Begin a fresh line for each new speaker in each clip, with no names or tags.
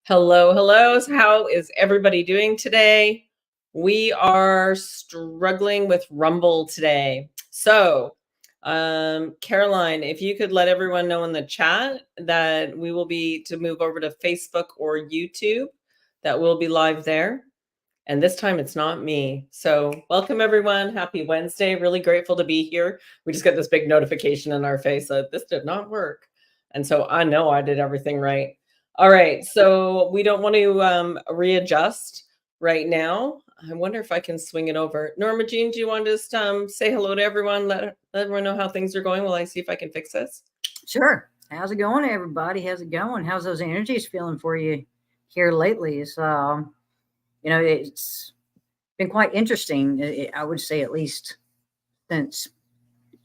Hello, hello. So how is everybody doing today? We are struggling with Rumble today. Caroline, if you could let everyone know in the chat that we will be to move over to Facebook or YouTube, that will be live there. And this time it's not me. So welcome everyone. Happy Wednesday. Really grateful to be here. We just got this big notification in our face that this did not work. And so I know I did everything right. All right. So we don't want to readjust right now. I wonder if I can swing it over. Norma Jean, do you want to just say hello to everyone? Let everyone know how things are going while I see if I can fix this.
Sure. How's it going, everybody? How's it going? How's those energies feeling for you here lately? It's been quite interesting. I would say at least since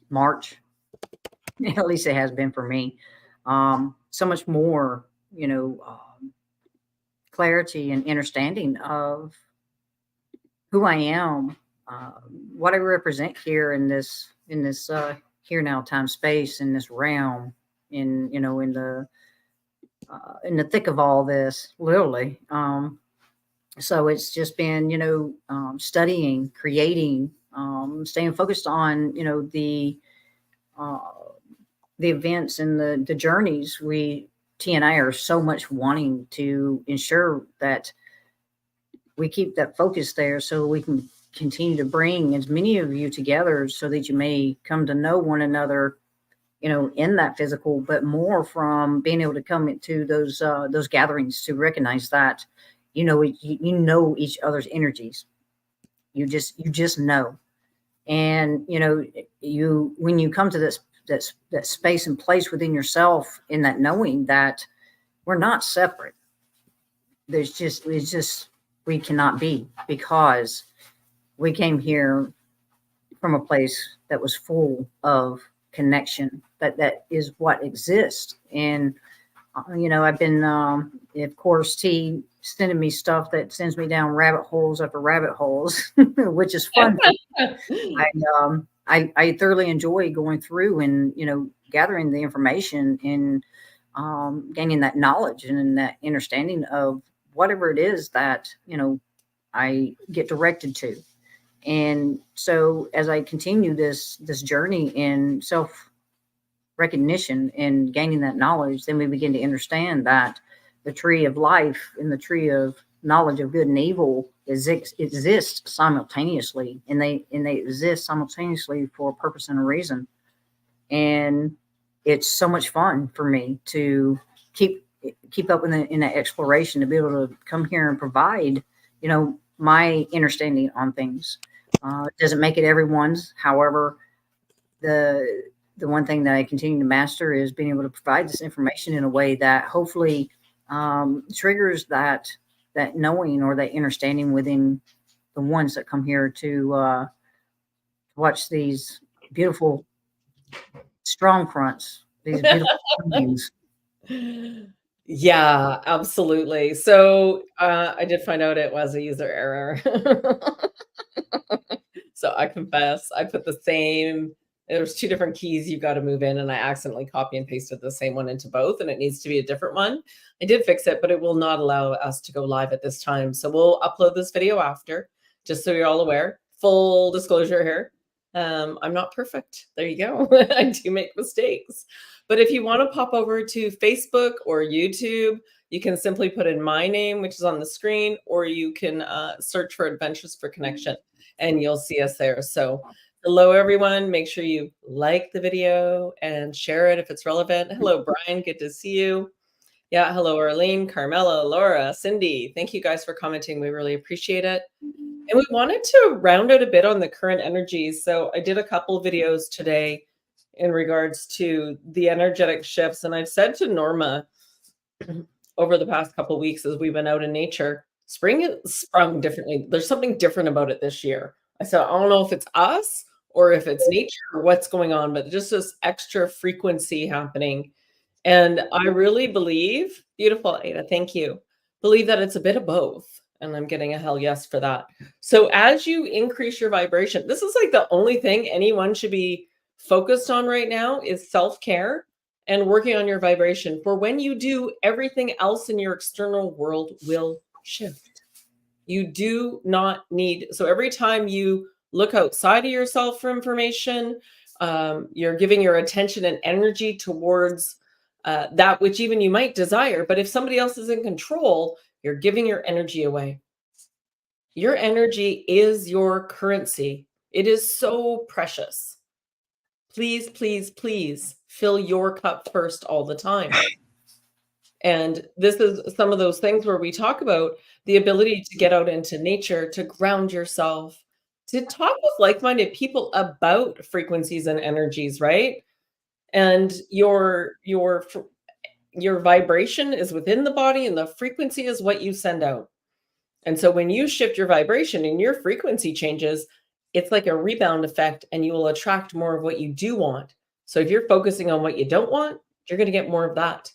March, at least it has been for me. So much more, clarity and understanding of who I am, what I represent here in this here now time space in this realm, in the thick of all this, literally. So it's just been, studying, creating, staying focused on, uh, the events and the journeys T and I are so much wanting to ensure that we keep that focus there so we can continue to bring as many of you together so that you may come to know one another, in that physical, but more from being able to come into those gatherings to recognize that, you know each other's energies. You just know. And, when you come to that space and place within yourself in that knowing that we're not separate, it's just, we cannot be, because we came here from a place that was full of connection, that is what exists. And I've been of course, T sending me stuff that sends me down rabbit holes after rabbit holes, which is fun. I thoroughly enjoy going through and gathering the information and gaining that knowledge and that understanding of whatever it is that I get directed to. And so as I continue this journey in self recognition and gaining that knowledge, then we begin to understand that the tree of life and the tree of knowledge of good and evil exist simultaneously, and they exist simultaneously for a purpose and a reason. And it's so much fun for me to keep up in that exploration, to be able to come here and provide my understanding on things. It doesn't make it everyone's. However, the one thing that I continue to master is being able to provide this information in a way that hopefully triggers that knowing or that understanding within the ones that come here to watch these beautiful strong fronts, these beautiful things.
Yeah, absolutely. So I did find out it was a user error. So I confess, I put there's two different keys you've got to move in, and I accidentally copy and pasted the same one into both, and it needs to be a different one. I did fix it, but it will not allow us to go live at this time. So we'll upload this video after, just so you're all aware. Full disclosure here. I'm not perfect. There you go. I do make mistakes. But if you want to pop over to Facebook or YouTube, you can simply put in my name, which is on the screen, or you can search for Adventures for Connection, and you'll see us there. So hello, everyone. Make sure you like the video and share it if it's relevant. Hello, Brian. Good to see you. Yeah. Hello, Arlene, Carmela, Laura, Cindy. Thank you guys for commenting. We really appreciate it. And we wanted to round out a bit on the current energies. So I did a couple videos today in regards to the energetic shifts. And I've said to Norma over the past couple of weeks as we've been out in nature, spring has sprung differently. There's something different about it this year. I said, I don't know if it's us or if it's nature or what's going on, but just this extra frequency happening. And I really believe, beautiful Ada, thank you, believe that it's a bit of both. And I'm getting a hell yes for that. So as you increase your vibration, this is like the only thing anyone should be focused on right now is self-care and working on your vibration. For when you do, everything else in your external world will shift. You do not need, so every time you look outside of yourself for information, you're giving your attention and energy towards that which even you might desire. But if somebody else is in control, you're giving your energy away. Your energy is your currency. It is so precious. Please, please, please fill your cup first all the time. And this is some of those things where we talk about the ability to get out into nature, to ground yourself, to talk with like-minded people about frequencies and energies, right? And your vibration is within the body, and the frequency is what you send out. And so when you shift your vibration and your frequency changes, it's like a rebound effect, and you will attract more of what you do want. So if you're focusing on what you don't want, you're going to get more of that.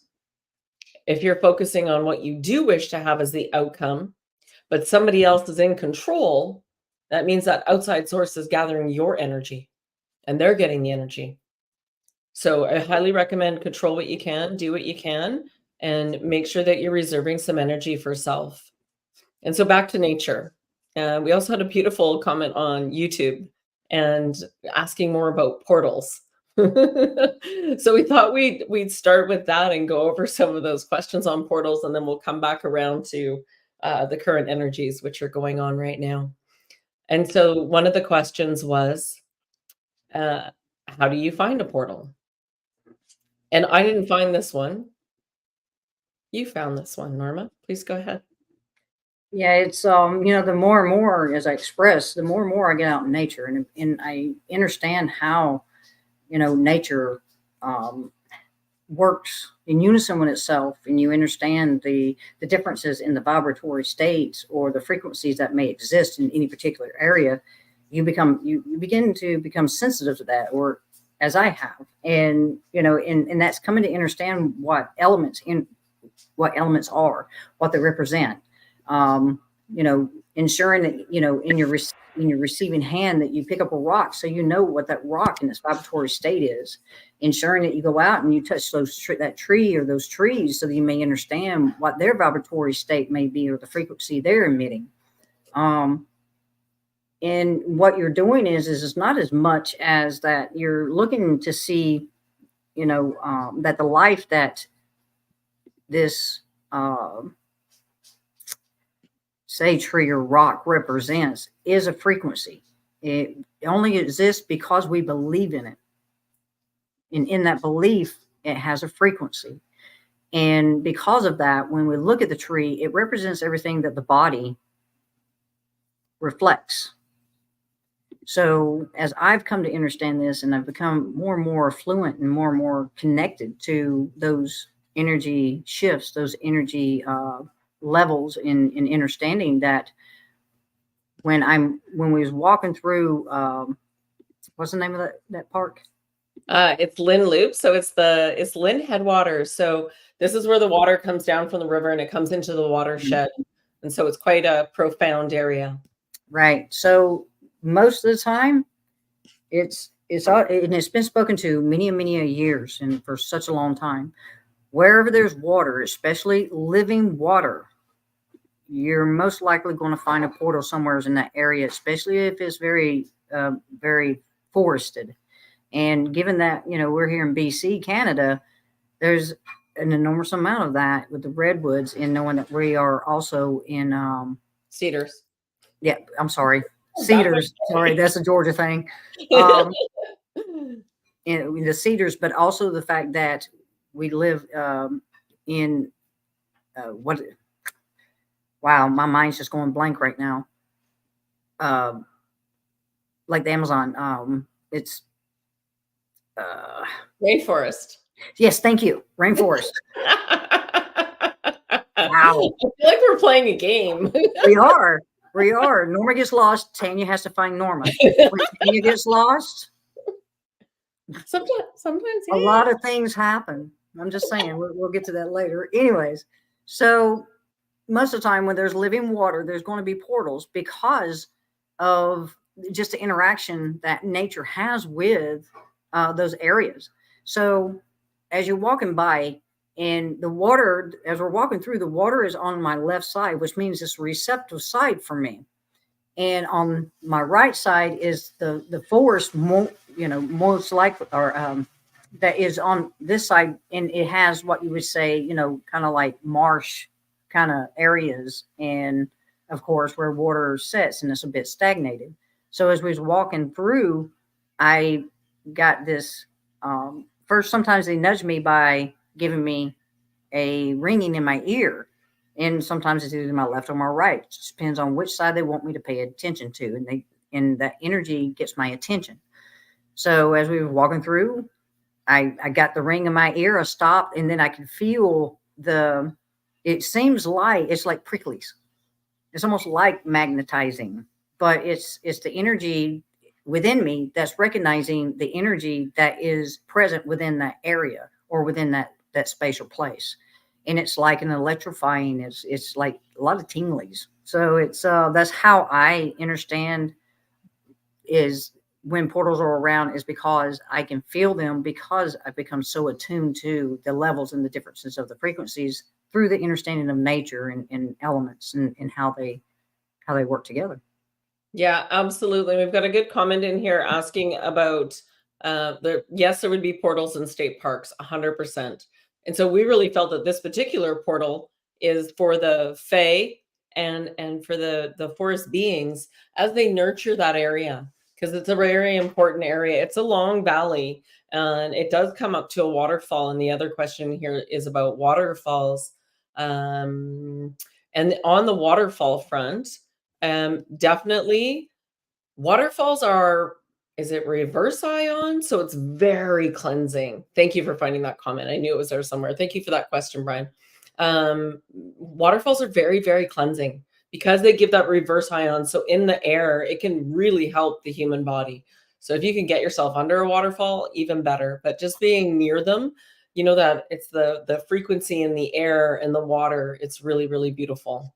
If you're focusing on what you do wish to have as the outcome, but somebody else is in control, that means that outside source is gathering your energy and they're getting the energy. So I highly recommend control what you can, do what you can, and make sure that you're reserving some energy for self. And so back to nature. We also had a beautiful comment on YouTube and asking more about portals. So we thought we'd start with that and go over some of those questions on portals, and then we'll come back around to the current energies which are going on right now. And so one of the questions was, how do you find a portal? And I didn't find this one. You found this one, Norma. Please go ahead.
Yeah, it's the more and more as I express, the more and more I get out in nature, and I understand how nature works in unison with itself, and you understand the differences in the vibratory states or the frequencies that may exist in any particular area. You begin to become sensitive to that, or as I have, and and that's coming to understand what elements are, what they represent. Ensuring that in your receiving hand that you pick up a rock, so what that rock in its vibratory state is. Ensuring that you go out and you touch that tree or those trees, so that you may understand what their vibratory state may be, or the frequency they're emitting. And what you're doing is it's not as much as that you're looking to see, that the life that this say tree or rock represents is a frequency. It only exists because we believe in it. And in that belief, it has a frequency. And because of that, when we look at the tree, it represents everything that the body reflects. So as I've come to understand this, and I've become more and more fluent and more connected to those energy shifts, those energy levels in understanding that when we was walking through what's the name of that park?
It's Lynn Loop. So it's Lynn Headwaters. So this is where the water comes down from the river and it comes into the watershed. And so it's quite a profound area.
Right. So most of the time it's been spoken to many years, and for such a long time. Wherever there's water, especially living water, you're most likely going to find a portal somewhere in that area, especially if it's very, very forested. And given that, we're here in BC, Canada, there's an enormous amount of that with the redwoods, and knowing that we are also in
Cedars.
Yeah, I'm sorry. Cedars. Sorry, that's a Georgia thing. In the cedars, but also the fact that we live in what? Wow, my mind's just going blank right now. Like the Amazon, it's
rainforest.
Yes, thank you, rainforest. Wow,
I feel like we're playing a game.
We are. Norma gets lost. Tanya has to find Norma. When Tanya gets lost,
sometimes yeah.
A lot of things happen. I'm just saying, we'll get to that later. Anyways, so most of the time when there's living water, there's going to be portals because of just the interaction that nature has with those areas. So as you're walking by, and the water, as we're walking through, the water is on my left side, which means it's a receptive side for me. And on my right side is the forest, most likely, or that is on this side, and it has what you would say, kind of like marsh kind of areas, and of course where water sits and it's a bit stagnated. So as we was walking through, I got this. First, sometimes they nudge me by giving me a ringing in my ear, and sometimes it's either my left or my right. It just depends on which side they want me to pay attention to, and that energy gets my attention. So as we were walking through, I got the ring in my ear. I stopped, and then I could feel it seems like it's like pricklies. It's almost like magnetizing, but it's the energy within me that's recognizing the energy that is present within that area or within that space or place. And it's like an electrifying, it's like a lot of tinglies. So it's that's how I understand is when portals are around, is because I can feel them, because I've become so attuned to the levels and the differences of the frequencies through the understanding of nature and elements and how they work together.
Yeah, absolutely. We've got a good comment in here asking about yes, there would be portals in state parks, 100%. And so we really felt that this particular portal is for the Fae and for the forest beings as they nurture that area, because it's a very important area. It's a long valley, and it does come up to a waterfall. And the other question here is about waterfalls. And on the waterfall front, definitely waterfalls are, is it reverse ion? So it's very cleansing. Thank you for finding that comment. I knew it was there somewhere. Thank you for that question, Brian. Waterfalls are very, very cleansing because they give that reverse ion. So in the air, it can really help the human body. So if you can get yourself under a waterfall, even better. But just being near them, you know that it's the frequency in the air and the water. It's really, really beautiful.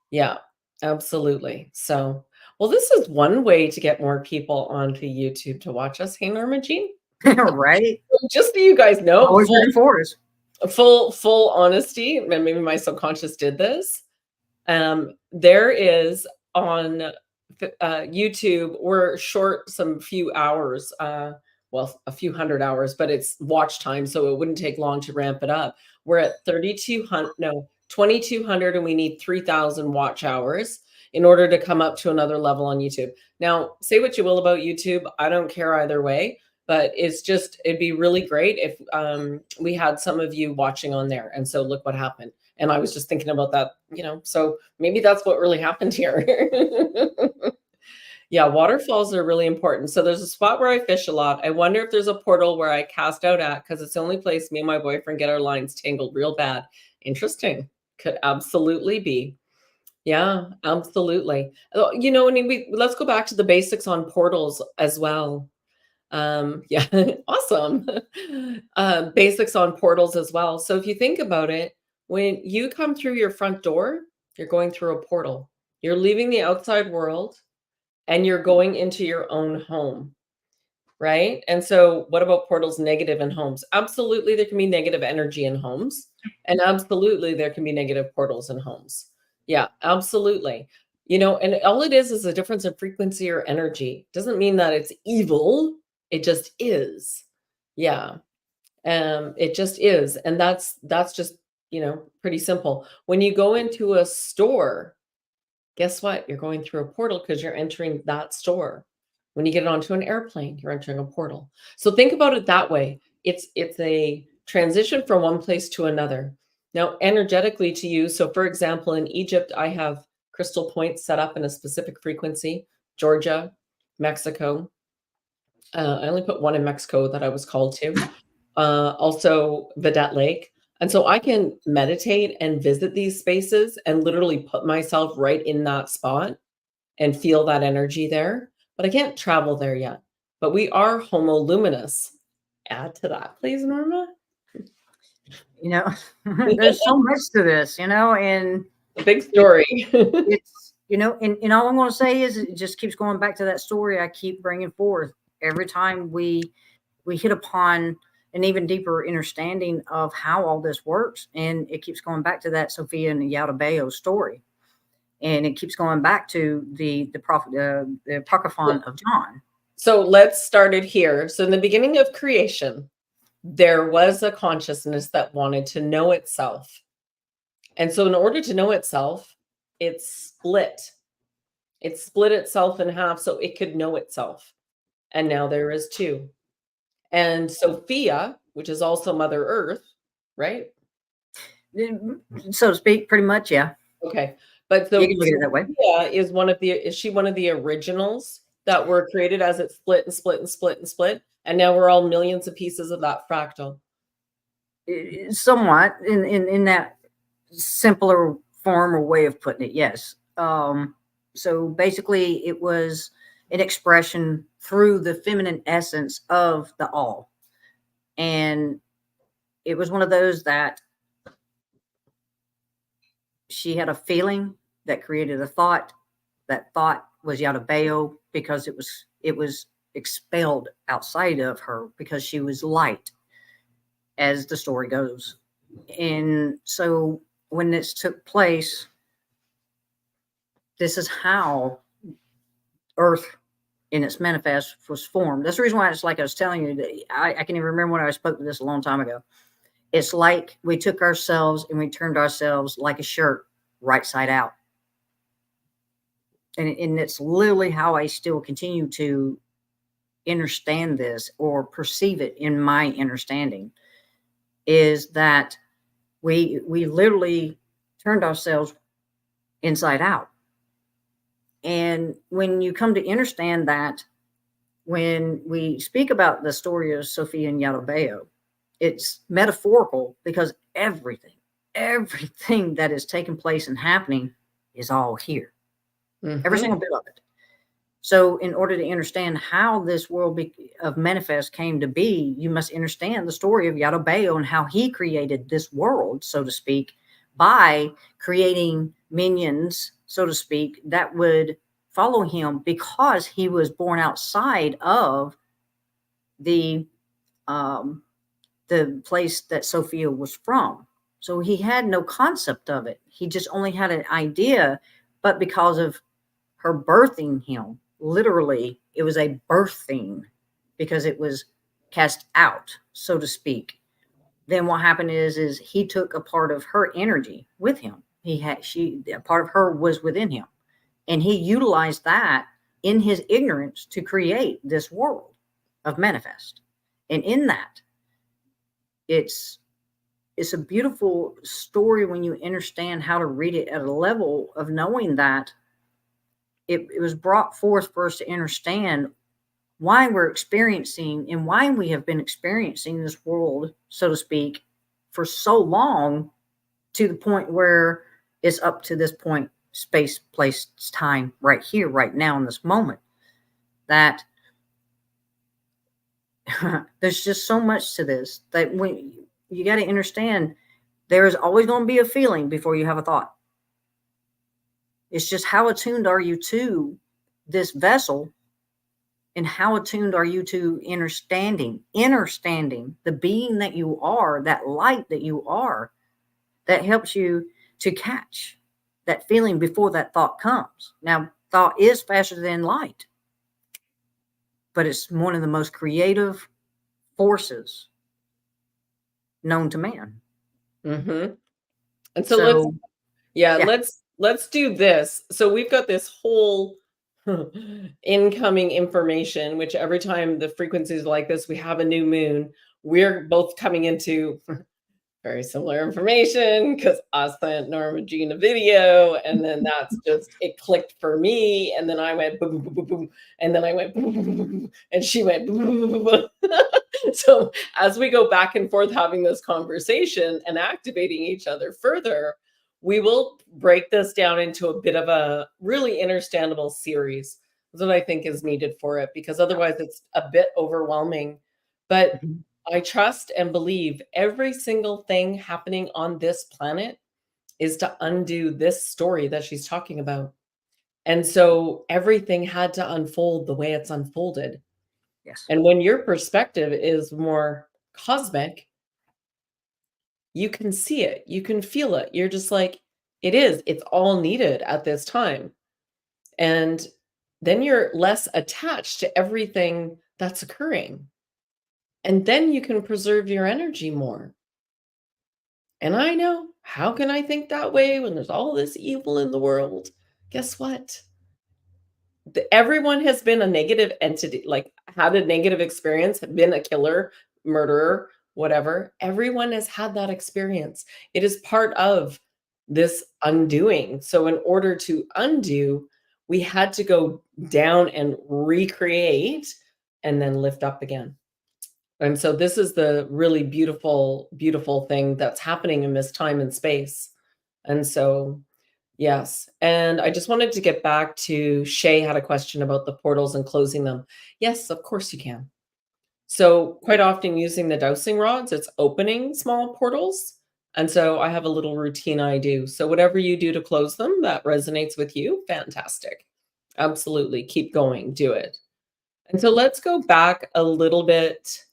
Yeah, absolutely. So, well, this is one way to get more people onto YouTube to watch us. Hey, Norma Jean.
Right?
Just so you guys know,
Always rooting for us.
full honesty, and maybe my subconscious did this. There is on YouTube, we're short some few hours, well, a few hundred hours, but it's watch time, so it wouldn't take long to ramp it up. We're at 3,200, no, 2,200, and we need 3,000 watch hours in order to come up to another level on YouTube. Now, say what you will about YouTube, I don't care either way, but it's just, it'd be really great if we had some of you watching on there. And so look what happened. And I was just thinking about that, so maybe that's what really happened here. Yeah, waterfalls are really important. So there's a spot where I fish a lot. I wonder if there's a portal where I cast out at, because it's the only place me and my boyfriend get our lines tangled real bad. Interesting. Could absolutely be. Yeah, absolutely. Let's go back to the basics on portals as well. Yeah, awesome. Basics on portals as well. So if you think about it, when you come through your front door, you're going through a portal. You're leaving the outside world and you're going into your own home, right? And so what about portals negative in homes? Absolutely, there can be negative energy in homes, and absolutely there can be negative portals in homes. Yeah, absolutely. And all it is a difference in frequency or energy. Doesn't mean that it's evil. It just is. Yeah. It just is. And that's just, pretty simple. When you go into a store, guess what? You're going through a portal because you're entering that store. When you get onto an airplane, you're entering a portal. So think about it that way. It's a transition from one place to another. Now, energetically to you, so for example, in Egypt, I have crystal points set up in a specific frequency. Georgia, Mexico. I only put one in Mexico that I was called to. Also, Vedette Lake. And so I can meditate and visit these spaces and literally put myself right in that spot and feel that energy there. But I can't travel there yet. But we are homo luminous. Add to that, please, Norma.
There's so much to this, and
a big story.
It's, and all I'm going to say is it just keeps going back to that story I keep bringing forth every time we hit upon an even deeper understanding of how all this works. And it keeps going back to that Sophia and Yaldabaoth story. And it keeps going back to the Apocryphon of John.
So let's start it here. So in the beginning of creation, there was a consciousness that wanted to know itself. And so in order to know itself, it split. It split itself in half so it could know itself. And now there is two. And Sophia, which is also Mother Earth, right?
So to speak, pretty much, yeah.
Okay. But so
you can look at it that way.
Sophia is she one of the originals that were created as it split and split and split and split? And now we're all millions of pieces of that fractal.
Somewhat in that simpler form or way of putting it, yes. So basically it was an expression through the feminine essence of the all. And it was one of those that she had a feeling that created a thought. That thought was Yaldabaoth because it was expelled outside of her because she was light, as the story goes. And so when this took place, this is how Earth in its manifest was formed. That's the reason why it's like I was telling you that I can even remember when I spoke to this a long time ago. It's like we took ourselves and we turned ourselves like a shirt right side out. And it's literally how I still continue to understand this or perceive it in my understanding, is that we literally turned ourselves inside out. And when you come to understand that, when we speak about the story of Sophia and Yaldabaoth, it's metaphorical because everything that is taking place and happening is all here. Mm-hmm. Every single bit of it. So in order to understand how this world of manifest came to be, you must understand the story of Yaldabaoth and how he created this world, so to speak, by creating minions, so to speak, that would follow him because he was born outside of the place that Sophia was from. So he had no concept of it. He just only had an idea, but because of her birthing him, literally, it was a birthing because it was cast out, so to speak. Then what happened is he took a part of her energy with him. A part of her was within him, and he utilized that in his ignorance to create this world of manifest. And in that, it's a beautiful story when you understand how to read it at a level of knowing that it was brought forth for us to understand why we're experiencing and why we have been experiencing this world, so to speak, for so long, to the point where it's up to this point, space, place, time, right here, right now, in this moment, that there's just so much to this that when you got to understand, there is always going to be a feeling before you have a thought. It's just how attuned are you to this vessel, and how attuned are you to understanding the being that you are, that light that you are, that helps you to catch that feeling before that thought comes. Now, thought is faster than light, but it's one of the most creative forces known to man.
Mm-hmm. And so let's do this. So we've got this whole incoming information, which every time the frequencies like this, we have a new moon, we're both coming into very similar information because I sent Norma Jean a video, and then that's just, it clicked for me, and then I went boom, boom, boom, boom, and then I went boom, boom, boom, boom, and she went boom, boom, boom, boom. So as we go back and forth having this conversation and activating each other further, we will break this down into a bit of a really understandable series. That's what I think is needed for it, because otherwise it's a bit overwhelming. But I trust and believe every single thing happening on this planet is to undo this story that she's talking about. And so everything had to unfold the way it's unfolded.
Yes.
And when your perspective is more cosmic, you can see it, you can feel it. You're just like, it's all needed at this time. And then you're less attached to everything that's occurring. And then you can preserve your energy more. And I know, how can I think that way when there's all this evil in the world? Guess what? Everyone has been a negative entity, like had a negative experience, been a killer, murderer, whatever. Everyone has had that experience. It is part of this undoing. So, in order to undo, we had to go down and recreate and then lift up again. And so, this is the really beautiful, beautiful thing that's happening in this time and space. And so, yes. And I just wanted to get back to Shay had a question about the portals and closing them. Yes, of course you can. So quite often using the dowsing rods, it's opening small portals. And so I have a little routine I do. So whatever you do to close them that resonates with you, fantastic. Absolutely. Keep going. Do it. And so let's go back a little bit.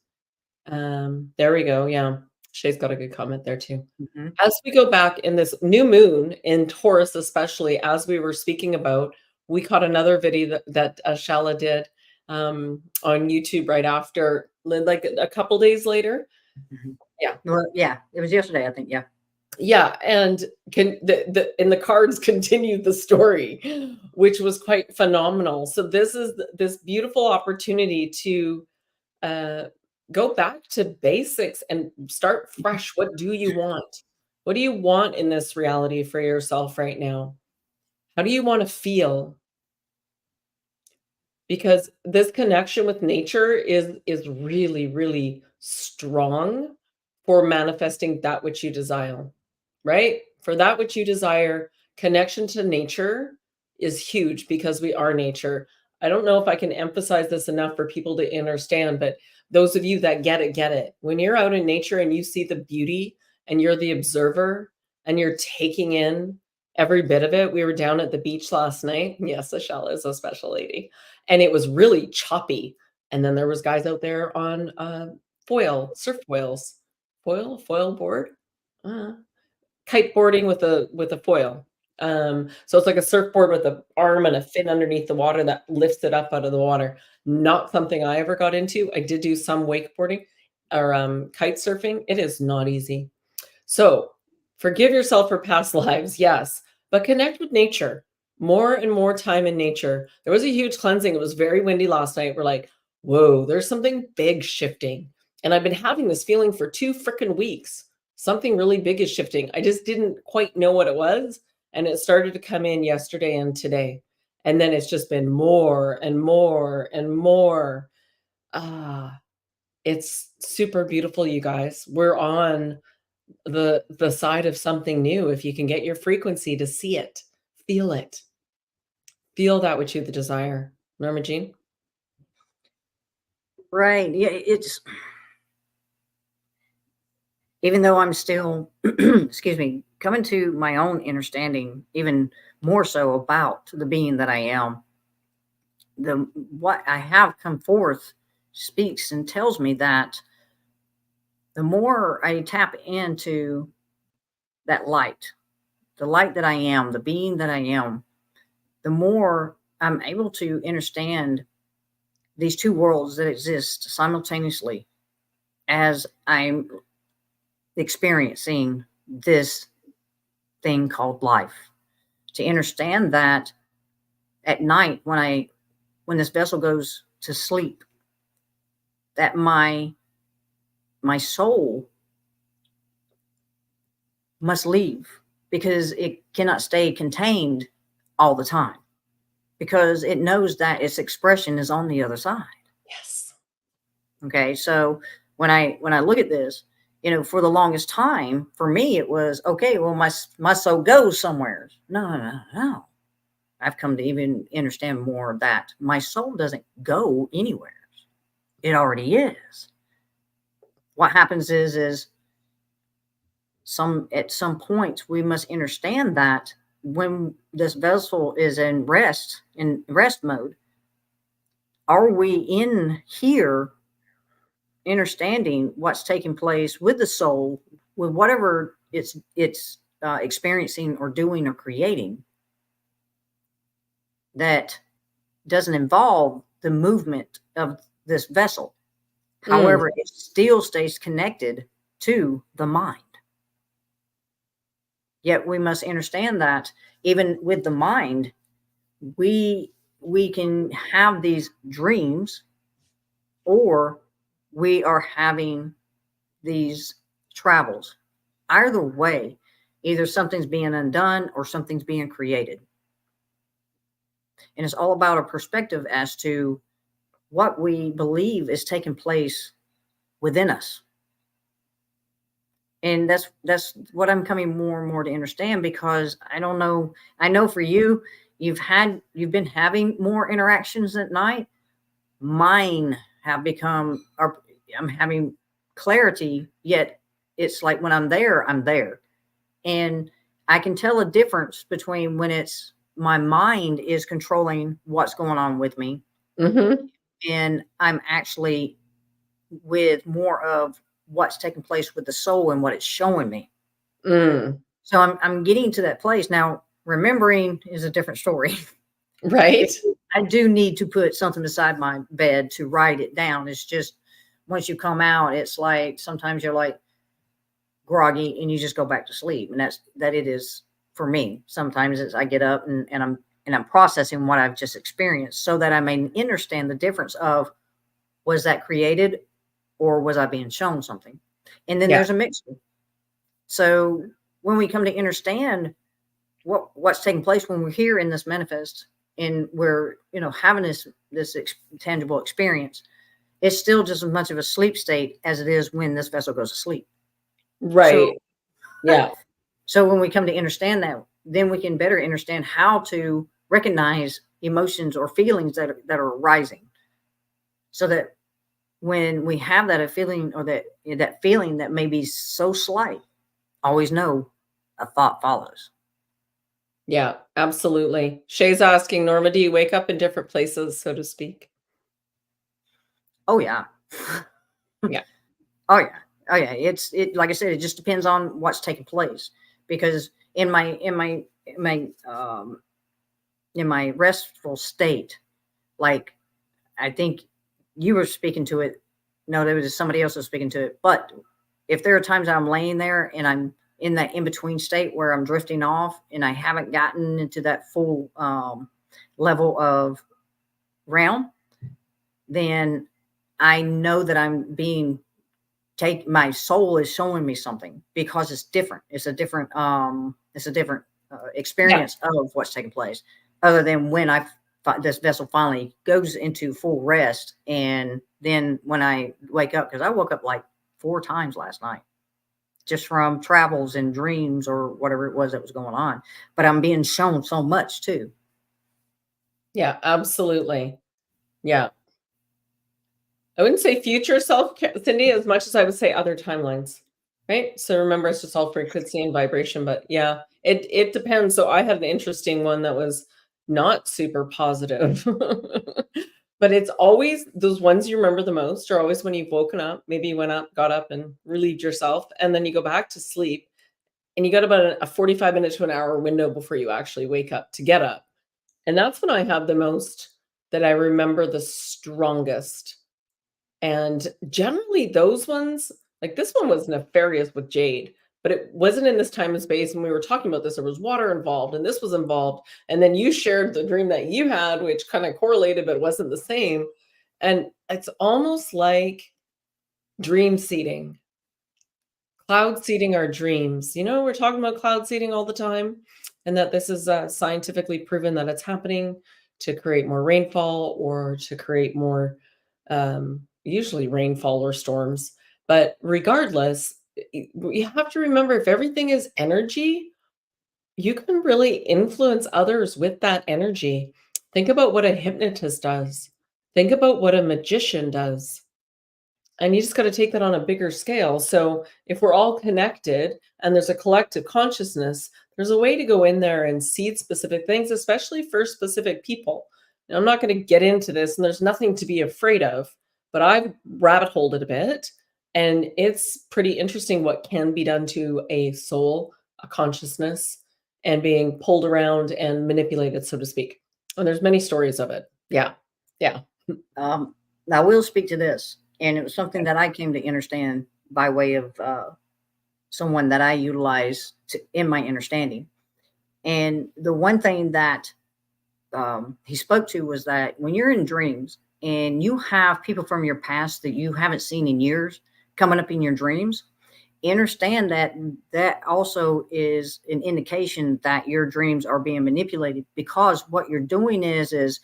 There we go. Yeah. Shay's got a good comment there too.
Mhm.
As we go back in this new moon in Taurus, especially as we were speaking about, we caught another video that Shala did on YouTube right after, like a couple days later.
Mhm.
Yeah.
Well, yeah, it was yesterday, I think. Yeah.
Yeah, and the cards continued the story, which was quite phenomenal. So this is this beautiful opportunity to uh, go back to basics and start fresh. What do you want? What do you want in this reality for yourself right now? How do you want to feel? Because this connection with nature is really, really strong for manifesting that which you desire, right? For that which you desire, connection to nature is huge because we are nature. I don't know if I can emphasize this enough for people to understand, but those of you that get it, get it. When you're out in nature and you see the beauty and you're the observer and you're taking in every bit of it. We were down at the beach last night. Yes, Michelle is a special lady. And it was really choppy. And then there was guys out there on surf foil board, uh, kiteboarding with a foil. So it's like a surfboard with an arm and a fin underneath the water that lifts it up out of the water. Not something I ever got into. I did do some wakeboarding or kite surfing. It is not easy. So forgive yourself for past lives, yes, but connect with nature. More and more time in nature. There was a huge cleansing. It was very windy last night. We're like, whoa, there's something big shifting. And I've been having this feeling for 2 freaking weeks. Something really big is shifting. I just didn't quite know what it was. And it started to come in yesterday and today. And then it's just been more and more and more. Ah, it's super beautiful, you guys. We're on the side of something new if you can get your frequency to see it, feel that which you the desire. Remember, Jean?
Right. Yeah. It's, even though I'm still, excuse me, coming to my own understanding, even more so about the being that I am, what I have come forth speaks and tells me that the more I tap into that light, the light that I am, the being that I am, the more I'm able to understand these two worlds that exist simultaneously as I'm experiencing this thing called life. To understand that at night when this vessel goes to sleep, that my soul must leave because it cannot stay contained all the time, because it knows that its expression is on the other side.
Yes.
Okay, so when I look at this, for the longest time, for me, it was okay. Well, my soul goes somewhere. No. I've come to even understand more of that my soul doesn't go anywhere. It already is. What happens is at some point we must understand that when this vessel is in rest mode, are we in here understanding what's taking place with the soul, with whatever it's experiencing or doing or creating, that doesn't involve the movement of this vessel. However, it still stays connected to the mind. Yet we must understand that even with the mind, we can have these dreams, or we are having these travels. Either way, either something's being undone or something's being created. And it's all about a perspective as to what we believe is taking place within us. And that's what I'm coming more and more to understand, because I don't know. I know for you, you've been having more interactions at night. Mine have become, or I'm having clarity, yet it's like when I'm there, I'm there. And I can tell a difference between when it's my mind is controlling what's going on with me, and I'm actually with more of what's taking place with the soul and what it's showing me. So I'm getting to that place now. Remembering is a different story.
Right.
I do need to put something beside my bed to write it down. It's just, once you come out, it's like sometimes you're like groggy and you just go back to sleep. And that it is for me. Sometimes it's I get up and I'm processing what I've just experienced, so that I may understand the difference of, was that created or was I being shown something? And then there's a mixture. So when we come to understand what's taking place when we're here in this manifest, and we're, having this tangible experience, it's still just as much of a sleep state as it is when this vessel goes to sleep.
Right.
So when we come to understand that, then we can better understand how to recognize emotions or feelings that are arising, so that when we have that feeling, or that feeling that may be so slight, always know a thought follows.
Yeah, absolutely. Shay's asking, Norma, do you wake up in different places, so to speak?
Oh yeah.
Yeah.
Oh yeah. Oh yeah. It like I said, it just depends on what's taking place. Because in my restful state, like, I think you were speaking to it. No, there was somebody else was speaking to it. But if there are times I'm laying there and I'm in that in-between state where I'm drifting off and I haven't gotten into that full level of realm, then I know that I'm being my soul is showing me something, because it's different. It's a different experience of what's taking place, other than when this vessel finally goes into full rest. And then when I wake up, because I woke up like 4 times last night, just from travels and dreams or whatever it was that was going on. But I'm being shown so much too.
Yeah, absolutely. Yeah. I wouldn't say future self, Cindy, as much as I would say other timelines, right? So remember, it's just all frequency and vibration. But yeah, it depends. So I had an interesting one that was not super positive. But it's always those ones you remember the most are always when you've woken up, maybe you went up, got up and relieved yourself, and then you go back to sleep, and you got about a 45 minute to an hour window before you actually wake up to get up. And that's when I have the most, that I remember the strongest. And generally those ones, like this one was nefarious with Jade, but it wasn't in this time and space. And we were talking about this, there was water involved and this was involved. And then you shared the dream that you had, which kind of correlated, but wasn't the same. And it's almost like dream seeding, cloud seeding our dreams. We're talking about cloud seeding all the time, and that this is scientifically proven that it's happening to create more rainfall, or to create more usually rainfall or storms. But regardless, you have to remember, if everything is energy, you can really influence others with that energy. Think about what a hypnotist does. Think about what a magician does. And you just got to take that on a bigger scale. So if we're all connected and there's a collective consciousness, there's a way to go in there and seed specific things, especially for specific people. Now, I'm not going to get into this, and there's nothing to be afraid of, but I've rabbit holed it a bit, and it's pretty interesting what can be done to a soul, a consciousness, and being pulled around and manipulated, so to speak. And there's many stories of it. Yeah. Yeah.
I will speak to this, and it was something that I came to understand by way of someone that I utilize in my understanding. And the one thing that he spoke to was that when you're in dreams and you have people from your past that you haven't seen in years coming up in your dreams, understand that that also is an indication that your dreams are being manipulated, because what you're doing is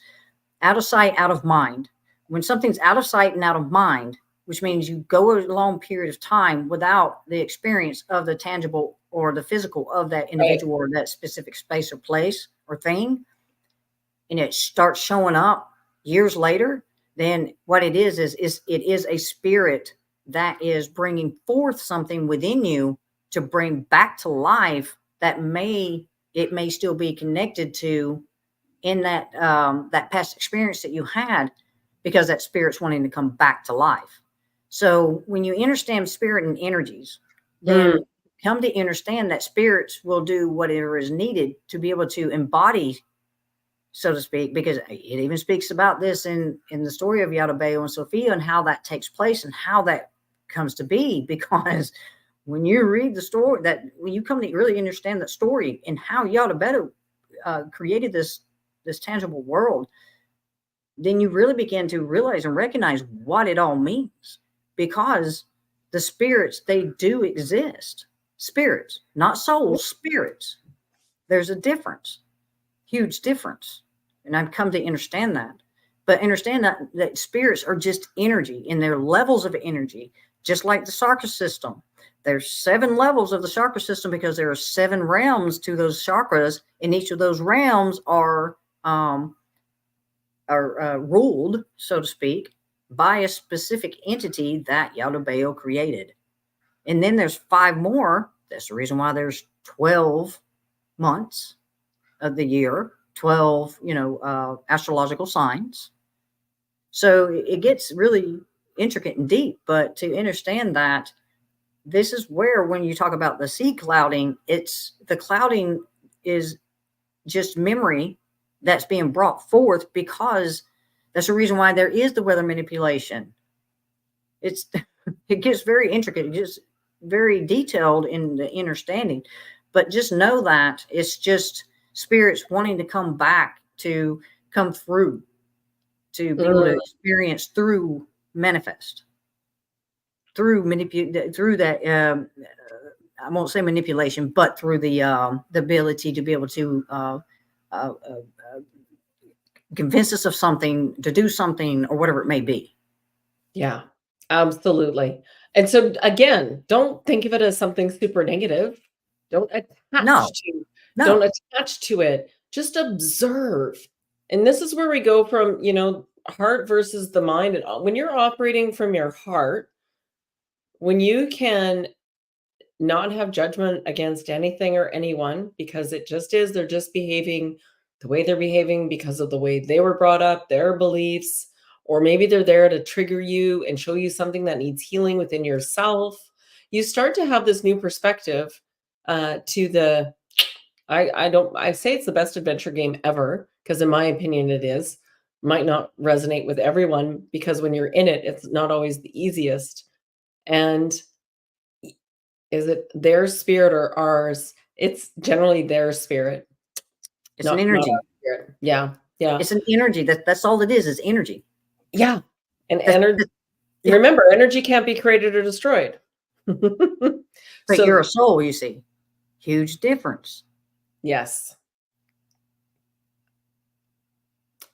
out of sight, out of mind. When something's out of sight and out of mind, which means you go a long period of time without the experience of the tangible or the physical of that individual or that specific space or place or thing, and it starts showing up years later, then what it is it is a spirit that is bringing forth something within you to bring back to life that may still be connected to in that that past experience that you had, because that spirit's wanting to come back to life. So when you understand spirit and energies, then come to understand that spirits will do whatever is needed to be able to embody, so to speak, because it even speaks about this in the story of Yadabeo and Sophia and how that takes place and how that comes to be. Because when you read the story, that when you come to really understand that story and how Yadabeo created this tangible world, then you really begin to realize and recognize what it all means. Because the spirits, they do exist. Spirits, not souls, spirits. There's a difference, huge difference. And I've come to understand that. But understand that spirits are just energy, and they're levels of energy, just like the chakra system. There's 7 levels of the chakra system because there are 7 realms to those chakras, and each of those realms are ruled, so to speak, by a specific entity that Yadabeo created. And then there's 5 more. That's the reason why there's 12 months of the year, 12, astrological signs. So it gets really intricate and deep, but to understand that this is where, when you talk about the sea clouding, the clouding is just memory that's being brought forth, because that's the reason why there is the weather manipulation. It gets very intricate, it gets very detailed in the understanding, but just know that it's just spirits wanting to come back, to come through, to be able to experience through manifest, through through that I won't say manipulation, but through the ability to be able to convince us of something, to do something, or whatever it may be.
Yeah, absolutely. And so again, don't think of it as something super negative. Don't attach to it. Just observe. And this is where we go from, heart versus the mind. And when you're operating from your heart, when you can not have judgment against anything or anyone, because it just is, they're just behaving the way they're behaving because of the way they were brought up, their beliefs, or maybe they're there to trigger you and show you something that needs healing within yourself. You start to have this new perspective to the, I say it's the best adventure game ever, because in my opinion, it is. Might not resonate with everyone, because when you're in it, it's not always the easiest. And is it their spirit or ours? It's generally their spirit.
It's an energy.
Yeah.
It's an energy. That's all it is energy.
Yeah. And energy. Remember, energy can't be created or destroyed.
But you're a soul, you see. Huge difference.
Yes.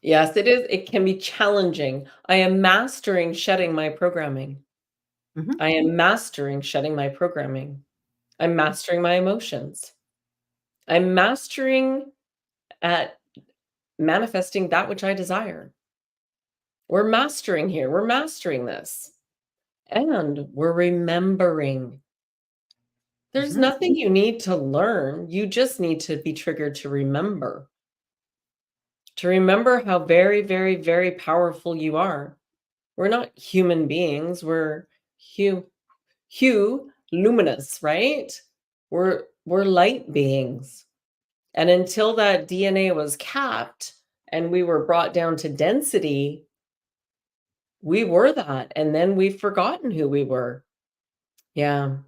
Yes, it is. It can be challenging. I am mastering shedding my programming. I am mastering shedding my programming. I'm mastering my emotions. I'm mastering at manifesting that which I desire. We're mastering here. We're mastering this. And we're remembering. There's nothing you need to learn. You just need to be triggered to remember. To remember how very, very, very powerful you are. We're not human beings. We're luminous, right? We're light beings. And until that DNA was capped and we were brought down to density, we were that. And then we've forgotten who we were. Yeah.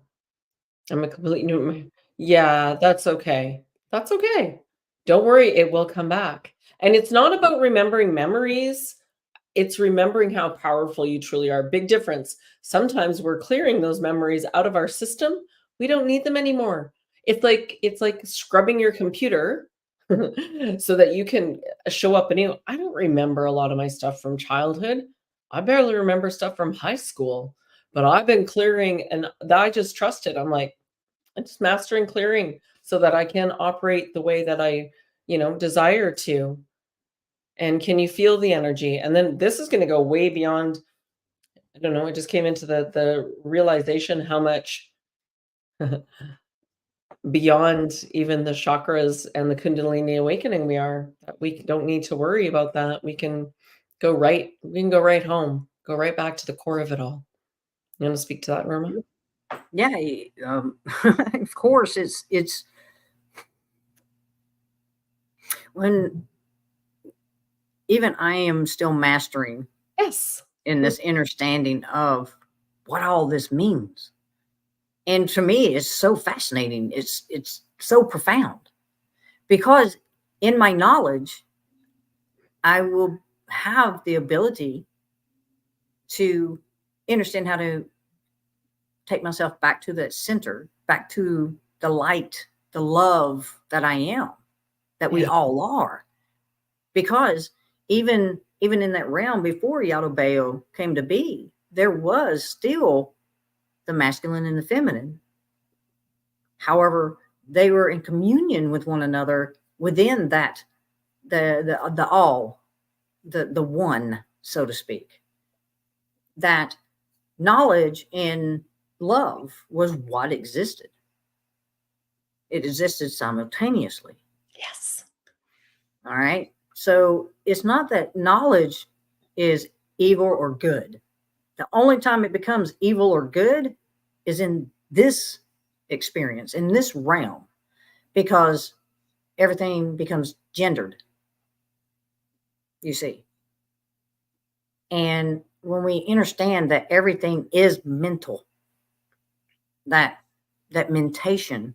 I'm a complete new. Yeah, that's okay. That's okay. Don't worry, it will come back. And it's not about remembering memories. It's remembering how powerful you truly are. Big difference. Sometimes we're clearing those memories out of our system. We don't need them anymore. It's like scrubbing your computer so that you can show up anew. I don't remember a lot of my stuff from childhood. I barely remember stuff from high school, but I've been clearing and I just trusted. I'm like, I'm just mastering clearing so that I can operate the way that I, desire to. And can you feel the energy? And then this is going to go way beyond, I don't know, it just came into the realization how much beyond even the chakras and the kundalini awakening we are, that we don't need to worry about that. We can go right home, go right back to the core of it all. You want to speak to that, Norma?
Yeah, of course, it's when even I am still mastering
Yes.
in this understanding of what all this means. And to me, it's so fascinating. It's so profound because in my knowledge, I will have the ability to understand how to take myself back to that center, back to the light, the love that I am, that we
Yeah.
all are. Because even in that realm before Yalobeo came to be, there was still the masculine and the feminine. However, they were in communion with one another within that the all, the one, so to speak. That knowledge and love was what existed. It existed simultaneously.
Yes.
All right. So it's not that knowledge is evil or good. The only time it becomes evil or good is in this experience, in this realm, because everything becomes gendered, you see. And when we understand that everything is mental, that mentation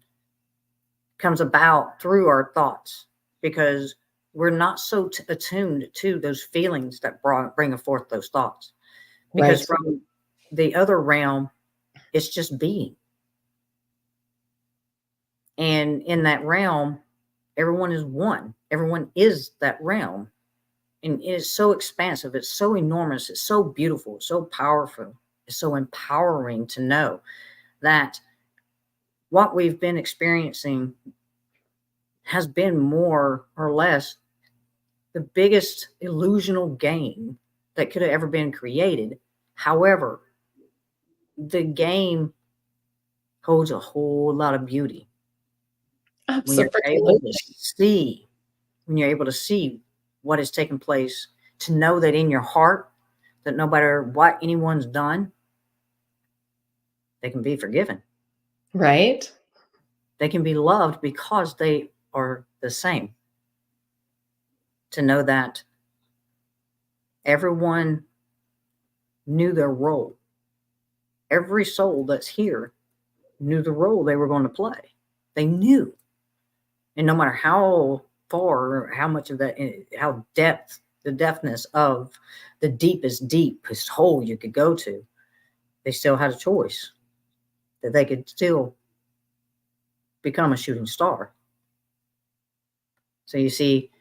comes about through our thoughts, because we're not so attuned to those feelings that bring forth those thoughts. Because
Right.
from the other realm, it's just being. And in that realm, everyone is one. Everyone is that realm. And it is so expansive. It's so enormous. It's so beautiful. It's so powerful. It's so empowering to know that what we've been experiencing has been more or less the biggest illusional game that could have ever been created. However, the game holds a whole lot of beauty when you're able
Absolutely.
to see, what is taking place, to know that in your heart, that no matter what anyone's done, they can be forgiven.
Right.
They can be loved because they are the same. To know that everyone knew their role. Every soul that's here knew the role they were going to play. They knew. And no matter how far or how much of that, how the depthness of the deepest hole you could go to, they still had a choice that they could still become a shooting star. So you see,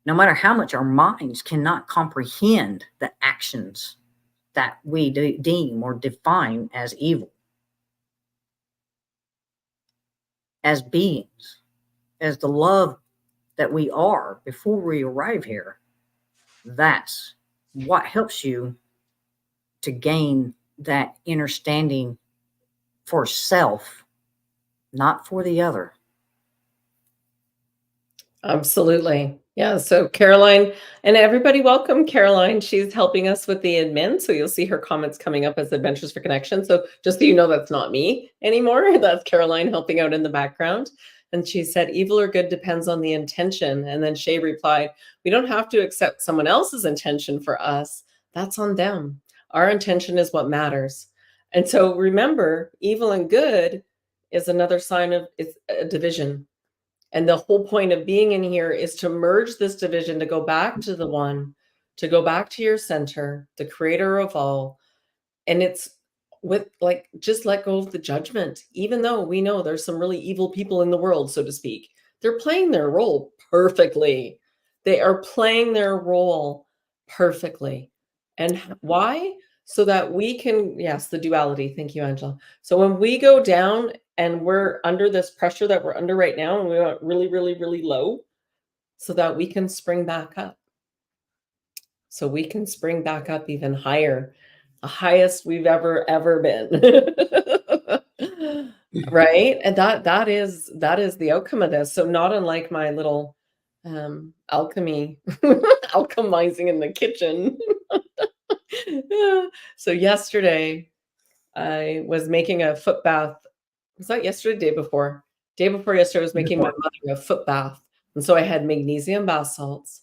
no matter how much our minds cannot comprehend the actions that we deem or define as evil, as beings, as the love that we are before we arrive here, that's what helps you to gain that understanding for self, not for the other.
Absolutely. Yeah, so Caroline and everybody, welcome Caroline. She's helping us with the admin, so you'll see her comments coming up as Adventures for Connection. So just so you know, that's not me anymore. That's Caroline helping out in the background. And she said, evil or good depends on the intention. And then Shay replied, we don't have to accept someone else's intention for us. That's on them. Our intention is what matters. And so remember, evil and good is another sign of it's a division. And the whole point of being in here is to merge this division, to go back to the one, to go back to your center, the creator of all. And it's with like, just let go of the judgment, even though we know there's some really evil people in the world, so to speak. They're playing their role perfectly. They are playing their role perfectly. And why? So that we can, yes, the duality. Thank you, Angela. So when we go down and we're under this pressure that we're under right now, and we want really, really, really low, so that we can spring back up. So we can spring back up even higher, the highest we've ever been. Right? And that is the outcome of this. So not unlike my little alchemy, alchemizing in the kitchen. So yesterday I was making a foot bath. Was that yesterday? Day before? Day before yesterday, I was making my mother a foot bath. And so I had magnesium bath salts.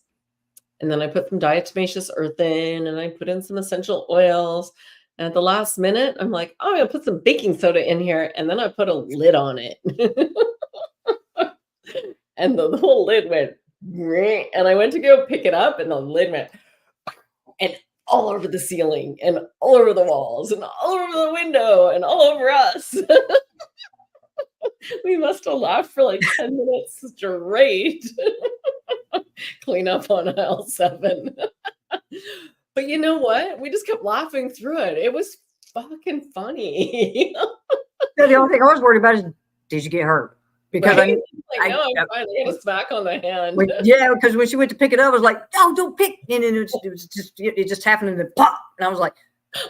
And then I put some diatomaceous earth in, and I put in some essential oils. And at the last minute, I'm like, oh, I'm gonna put some baking soda in here. And then I put a lid on it. And the whole lid went, and I went to go pick it up, and the lid went, and all over the ceiling, and all over the walls, and all over the window, and all over us. We must have laughed for like 10 minutes straight. Clean up on aisle 7. But you know what? We just kept laughing through it. It was fucking funny.
Yeah, the only thing I was worried about is, did you get hurt? Because
Right? Like, no, I'm fine. I had a smack on the hand.
yeah, because when she went to pick it up, I was like, "No, don't pick!" And then it just happened and then pop, and I was like,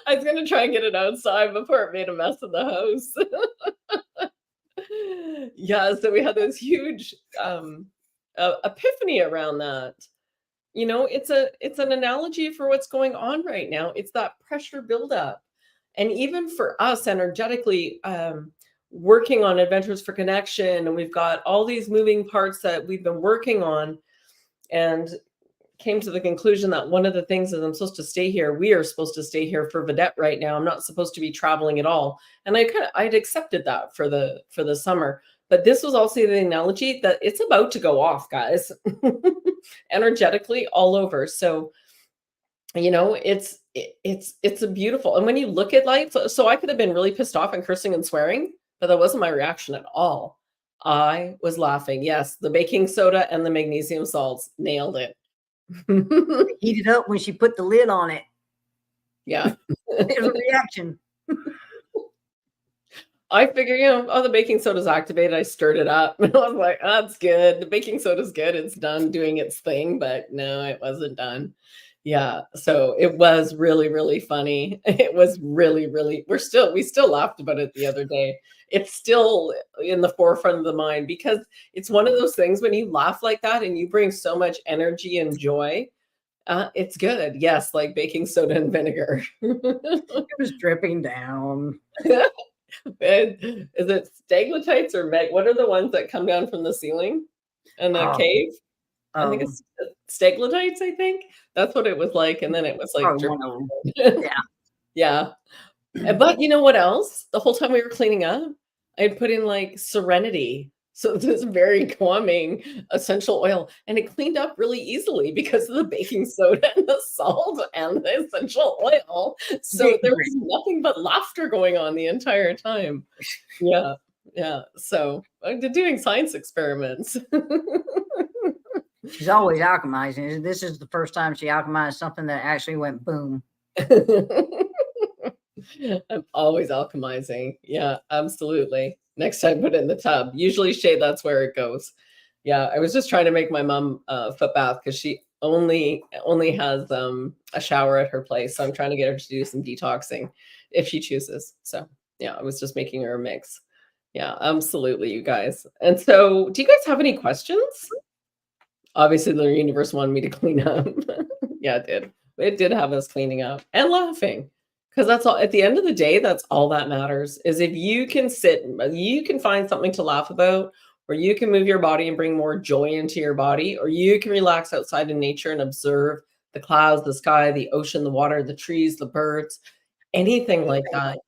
I was gonna try and get it outside before it made a mess in the house. Yeah, so we had this huge epiphany around that. You know, it's an analogy for what's going on right now. It's that pressure buildup. And even for us energetically, working on Adventures for Connection, and we've got all these moving parts that we've been working on, and came to the conclusion that one of the things is I'm supposed to stay here. We are supposed to stay here for Vedette right now. I'm not supposed to be traveling at all. And I'd accepted that for the summer. But this was also the analogy that it's about to go off, guys, energetically all over. So, you know, it's a beautiful, and when you look at life, so I could have been really pissed off and cursing and swearing, but that wasn't my reaction at all. I was laughing. Yes, the baking soda and the magnesium salts nailed it.
heated up when she put the lid on it.
Yeah.
There's a reaction.
I figure, you know, oh, the baking soda's activated. I stirred it up. I was like, oh, that's good. The baking soda's good. It's done doing its thing, but no, it wasn't done. Yeah. So it was really, really funny. It was really, really, we still laughed about it the other day. It's still in the forefront of the mind because it's one of those things when you laugh like that and you bring so much energy and joy. It's good. Yes, like baking soda and vinegar.
It was dripping down.
Is it stalactites or what are the ones that come down from the ceiling in the cave? I think it's stalactites, I think. That's what it was like. And then it was like yeah. But you know what else? The whole time we were cleaning up, I had put in like serenity. So this very calming essential oil, and it cleaned up really easily because of the baking soda and the salt and the essential oil. So there was nothing but laughter going on the entire time. Yeah. Yeah. So I'm doing science experiments.
She's always alchemizing. This is the first time she alchemized something that actually went boom.
I'm always alchemizing. Yeah, absolutely. Next time, put it in the tub. Usually shade, that's where it goes. Yeah, I was just trying to make my mom a foot bath because she only has a shower at her place. So I'm trying to get her to do some detoxing if she chooses. So yeah, I was just making her a mix. Yeah, absolutely, you guys. And so do you guys have any questions? Obviously, the universe wanted me to clean up. Yeah, it did. It did have us cleaning up and laughing. Because that's all, at the end of the day, that's all that matters is if you can you can find something to laugh about, or you can move your body and bring more joy into your body, or you can relax outside in nature and observe the clouds, the sky, the ocean, the water, the trees, the birds, anything like that.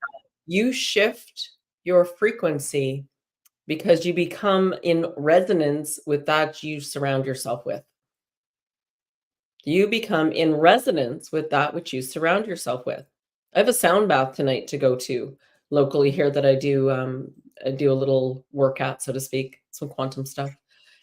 You shift your frequency because you become in resonance with that you surround yourself with. You become in resonance with that which you surround yourself with. I have a sound bath tonight to go to locally here that I do a little work at, so to speak, some quantum stuff.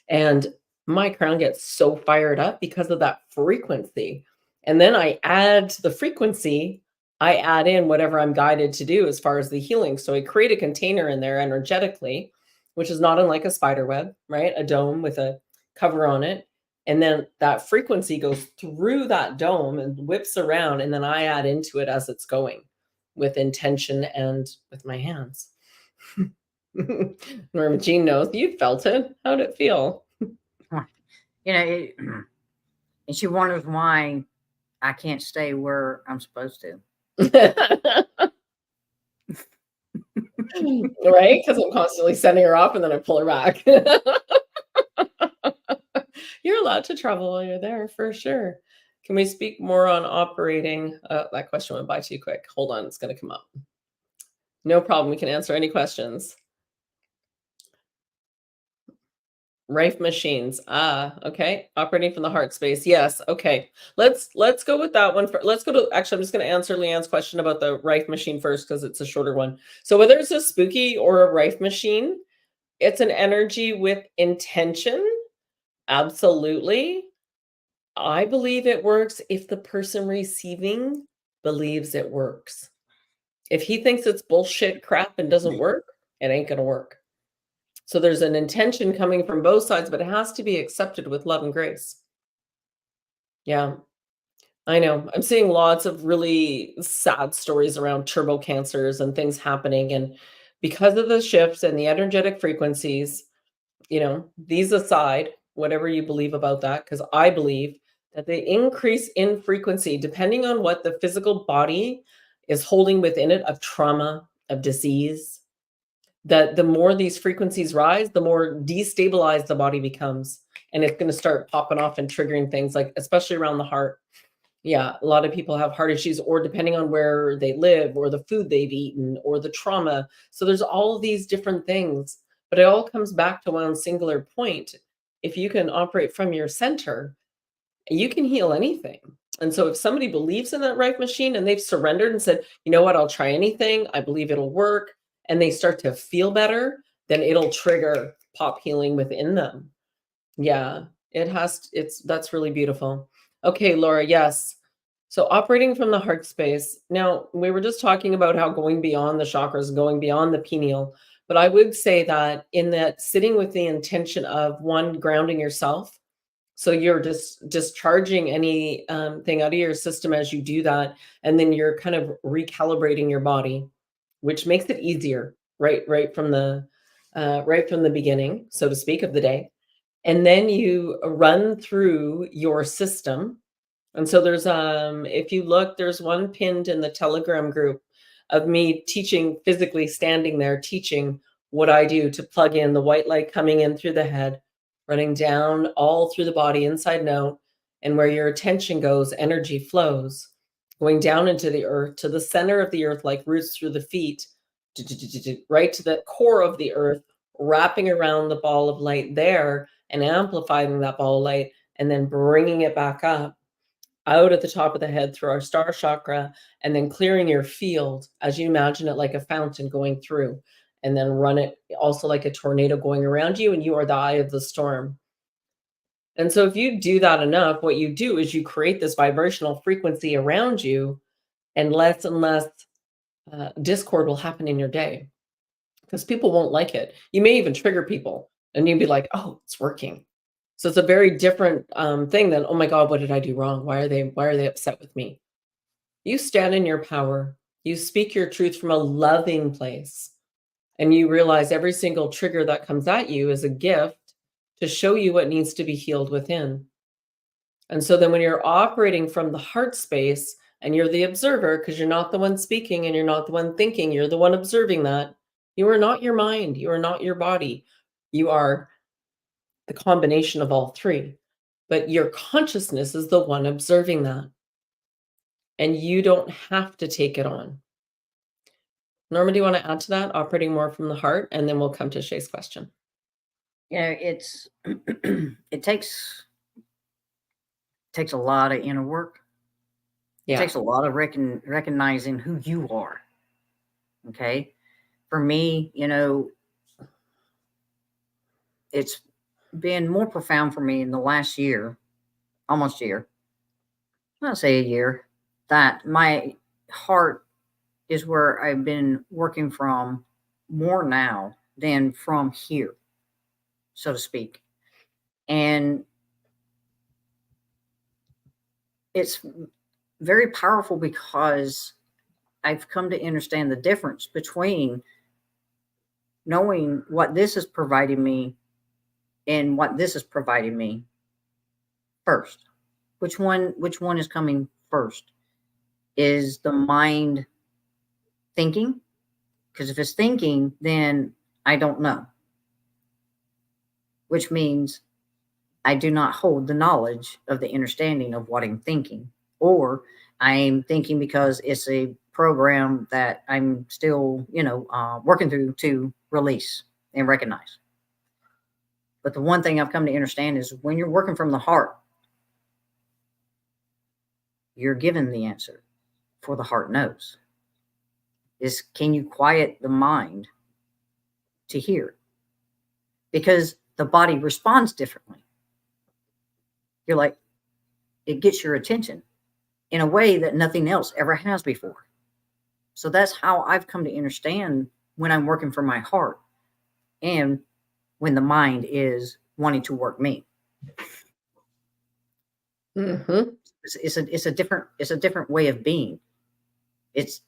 And my crown gets so fired up because of that frequency. And then I add to the frequency, I add in whatever I'm guided to do as far as the healing. So I create a container in there energetically, which is not unlike a spider web, right? A dome with a cover on it. And then that frequency goes through that dome and whips around. And then I add into it as it's going with intention and with my hands. Norma Jean knows you felt it. How'd it feel?
You know, and she wonders why I can't stay where I'm supposed to.
Right? Because I'm constantly sending her off and then I pull her back. You're allowed to travel while you're there for sure. Can we speak more on operating? That question went by too quick. Hold on, it's going to come up. No problem. We can answer any questions. Rife machines. Okay. Operating from the heart space. Yes. Okay. Let's go with that one. Let's go to, actually, I'm just going to answer Leanne's question about the Rife machine first because it's a shorter one. So whether it's a spooky or a Rife machine, it's an energy with intention. Absolutely. I believe it works if the person receiving believes it works. If he thinks it's bullshit crap and doesn't work, it ain't going to work. So there's an intention coming from both sides, but it has to be accepted with love and grace. Yeah, I know. I'm seeing lots of really sad stories around turbo cancers and things happening. And because of the shifts and the energetic frequencies, these aside, whatever you believe about that, because I believe that the increase in frequency, depending on what the physical body is holding within it of trauma, of disease, that the more these frequencies rise, the more destabilized the body becomes. And it's going to start popping off and triggering things like, especially around the heart. Yeah, a lot of people have heart issues, or depending on where they live, or the food they've eaten, or the trauma. So there's all of these different things, but it all comes back to one singular point. If you can operate from your center, you can heal anything. And so if somebody believes in that right machine and they've surrendered and said, you know what, I'll try anything, I believe it'll work, and they start to feel better, then it'll trigger pop healing within them. Yeah, that's really beautiful. Okay, Laura, yes. So operating from the heart space. Now, we were just talking about how going beyond the chakras, going beyond the pineal, but I would say that in that sitting with the intention of one, grounding yourself. So you're just discharging any thing out of your system as you do that, and then you're kind of recalibrating your body, which makes it easier, right from the beginning, so to speak, of the day. And then you run through your system. And so there's if you look, there's one pinned in the Telegram group of me teaching, physically standing there teaching what I do to plug in the white light coming in through the head, running down all through the body, inside and out, and where your attention goes, energy flows, going down into the earth, to the center of the earth, like roots through the feet, right to the core of the earth, wrapping around the ball of light there and amplifying that ball of light, and then bringing it back up out at the top of the head through our star chakra, and then clearing your field as you imagine it like a fountain going through, and then run it also like a tornado going around you, and you are the eye of the storm. And so if you do that enough, what you do is you create this vibrational frequency around you, and less discord will happen in your day because people won't like it. You may even trigger people and you'd be like, oh, it's working. So it's a very different thing than, oh my God, what did I do wrong? Why are they upset with me? You stand in your power. You speak your truth from a loving place. And you realize every single trigger that comes at you is a gift to show you what needs to be healed within. And so then when you're operating from the heart space and you're the observer, because you're not the one speaking and you're not the one thinking, you're the one observing that. You are not your mind, you are not your body. You are the combination of all three. But your consciousness is the one observing that. And you don't have to take it on. Norma, do you want to add to that? Operating more from the heart, and then we'll come to Shay's question.
It's it takes a lot of inner work. It takes a lot of recognizing who you are. Okay. For me, it's been more profound for me in the last year, almost year, I'll say a year, that my heart is where I've been working from more now than from here, so to speak. And it's very powerful because I've come to understand the difference between knowing what this is providing me and what this is providing me first. Which one is coming first? Is the mind thinking? Because if it's thinking, then I don't know. Which means I do not hold the knowledge of the understanding of what I'm thinking. Or I'm thinking because it's a program that I'm still, working through to release and recognize. But the one thing I've come to understand is when you're working from the heart, you're given the answer, for the heart knows. Is can you quiet the mind to hear? Because the body responds differently. You're like, it gets your attention in a way that nothing else ever has before. So that's how I've come to understand when I'm working from my heart and when the mind is wanting to work me.
Mm-hmm.
It's a different way of being. It's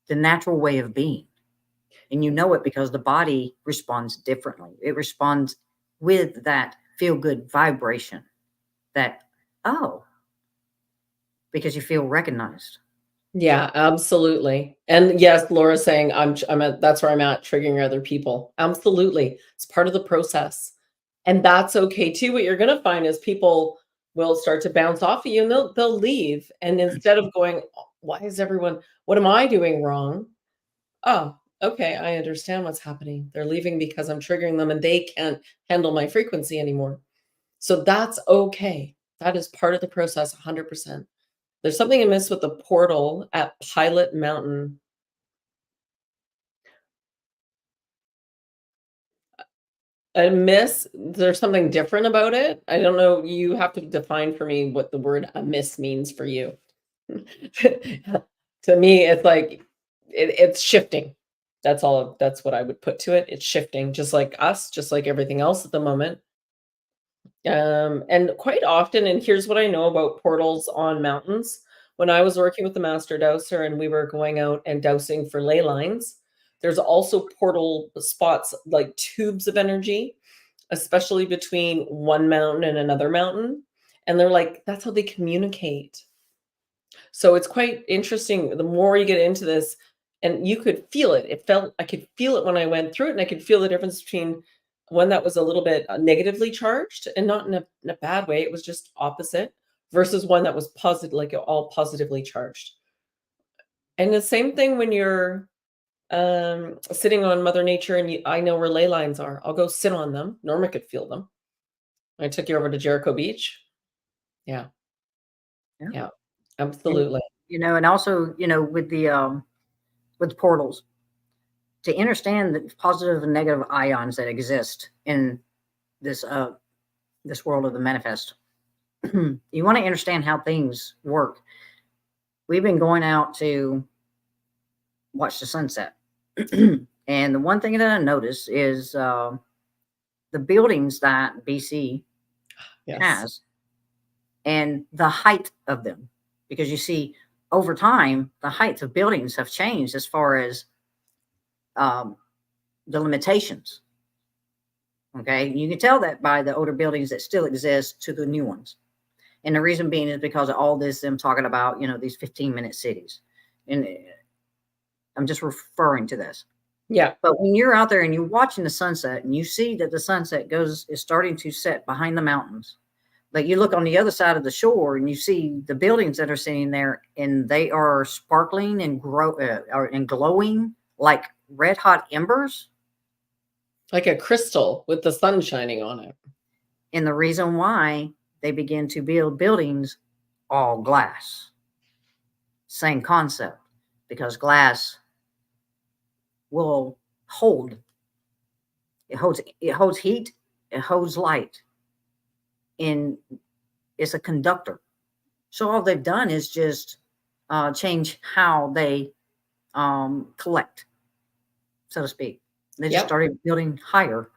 the natural way of being. And you know it because the body responds differently. It responds with that feel good vibration that, oh, because you feel recognized.
Yeah, absolutely. And yes, Laura's saying that's where I'm at, triggering other people. Absolutely. It's part of the process. And that's okay too. What you're going to find is people will start to bounce off of you and they'll leave. And instead of going, what am I doing wrong? Oh, okay, I understand what's happening. They're leaving because I'm triggering them and they can't handle my frequency anymore. So that's okay. That is part of the process, 100%. There's something amiss with the portal at Pilot Mountain. Amiss, there's something different about it. I don't know. You have to define for me what the word amiss means for you. To me, it's like it's shifting. That's all. That's what I would put to it. It's shifting, just like us, just like everything else at the moment. And quite often, and here's what I know about portals on mountains. When I was working with the master dowser and we were going out and dowsing for ley lines, there's also portal spots like tubes of energy, especially between one mountain and another mountain. And they're like, that's how they communicate. So it's quite interesting. The more you get into this, and you could feel it. I could feel it when I went through it, and I could feel the difference between one that was a little bit negatively charged and not in a bad way. It was just opposite versus one that was positive, like all positively charged. And the same thing when you're sitting on Mother Nature and I know where ley lines are. I'll go sit on them. Norma could feel them. I took you over to Jericho Beach. Yeah. Yeah, absolutely.
And also, with the portals, to understand the positive and negative ions that exist in this world of the manifest, you want to understand how things work. We've been going out to watch the sunset. And the one thing that I noticed is the buildings that BC has and the height of them. Because you see, over time, the height of buildings have changed as far as the limitations. Okay. You can tell that by the older buildings that still exist to the new ones. And the reason being is because of all this, them talking about, these 15-minute cities. And I'm just referring to this.
Yeah.
But when you're out there and you're watching the sunset and you see that the sunset is starting to set behind the mountains, but you look on the other side of the shore and you see the buildings that are sitting there and they are sparkling and glowing like red hot embers.
Like a crystal with the sun shining on it.
And the reason why they begin to build buildings all glass. Same concept, because glass will hold. It holds heat, it holds light, and it's a conductor. So all they've done is just change how they collect, so to speak. They just started building higher.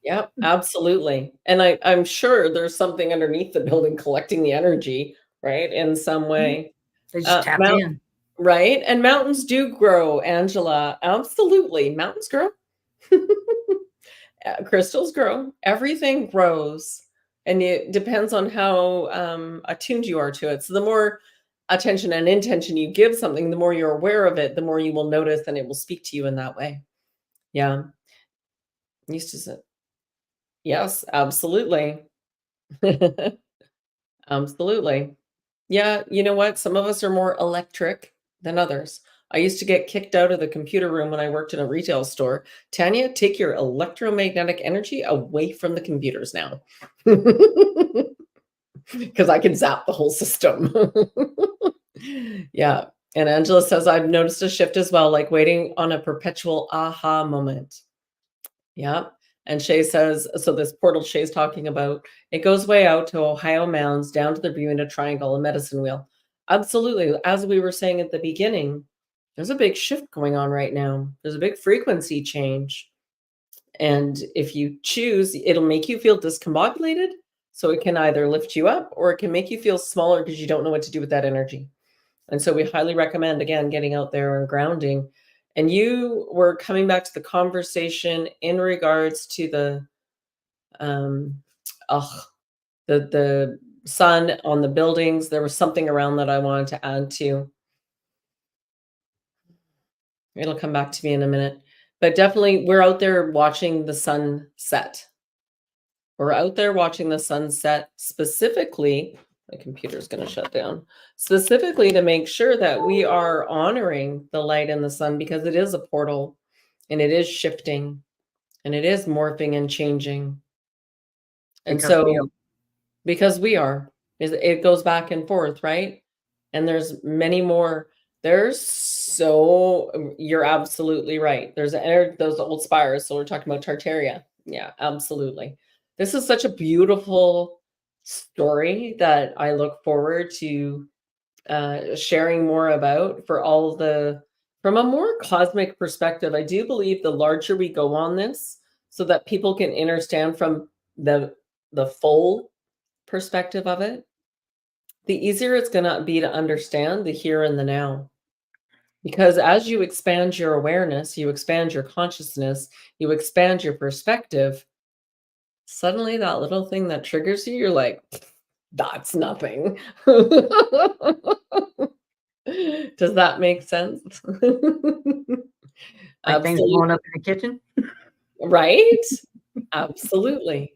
Yep, absolutely. And I'm sure there's something underneath the building collecting the energy, right? In some way.
They just tapped in.
Right? And mountains do grow, Angela. Absolutely. Mountains grow. Crystals grow. Everything grows. And it depends on how attuned you are to it. So the more attention and intention you give something, the more you're aware of it, the more you will notice and it will speak to you in that way. Yeah. Used to say. Yes, absolutely. Absolutely. Yeah, you know what? Some of us are more electric than others. I used to get kicked out of the computer room when I worked in a retail store. Tanya, take your electromagnetic energy away from the computers now. Because I can zap the whole system. Yeah. And Angela says, I've noticed a shift as well, like waiting on a perpetual aha moment. Yeah. And Shay says, so this portal Shay's talking about, it goes way out to Ohio Mounds, down to the Bermuda Triangle and Medicine Wheel. Absolutely. As we were saying at the beginning, there's a big shift going on right now. There's a big frequency change. And if you choose, it'll make you feel discombobulated. So it can either lift you up or it can make you feel smaller because you don't know what to do with that energy. And so we highly recommend, again, getting out there and grounding. And you were coming back to the conversation in regards to the the sun on the buildings. There was something around that I wanted to add to. It'll come back to me in a minute. But definitely we're out there watching the sun set. We're out there watching the sunset specifically. My computer's going to shut down. Specifically to make sure that we are honoring the light and the sun, because it is a portal and it is shifting and it is morphing and changing. And because we are, it goes back and forth, right? And there's many more. You're absolutely right. There's those old spires. So we're talking about Tartaria. Yeah, absolutely. This is such a beautiful story that I look forward to sharing more about from a more cosmic perspective. I do believe the larger we go on this, so that people can understand from the full perspective of it, the easier it's going to be to understand the here and the now. Because as you expand your awareness, you expand your consciousness, you expand your perspective, suddenly that little thing that triggers you, you're like, that's nothing. Does that make sense?
Like things blowing up in the kitchen?
Right? Absolutely.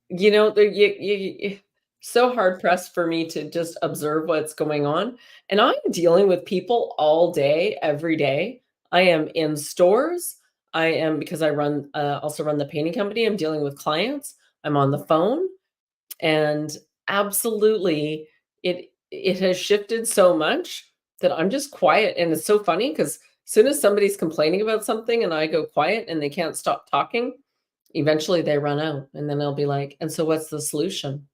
You so hard pressed for me to just observe what's going on. And I'm dealing with people all day, every day. I am in stores. I am, because I also run the painting company. I'm dealing with clients. I'm on the phone, and absolutely it has shifted so much that I'm just quiet. And it's so funny because as soon as somebody's complaining about something and I go quiet and they can't stop talking, eventually they run out, and then they'll be like, and so what's the solution?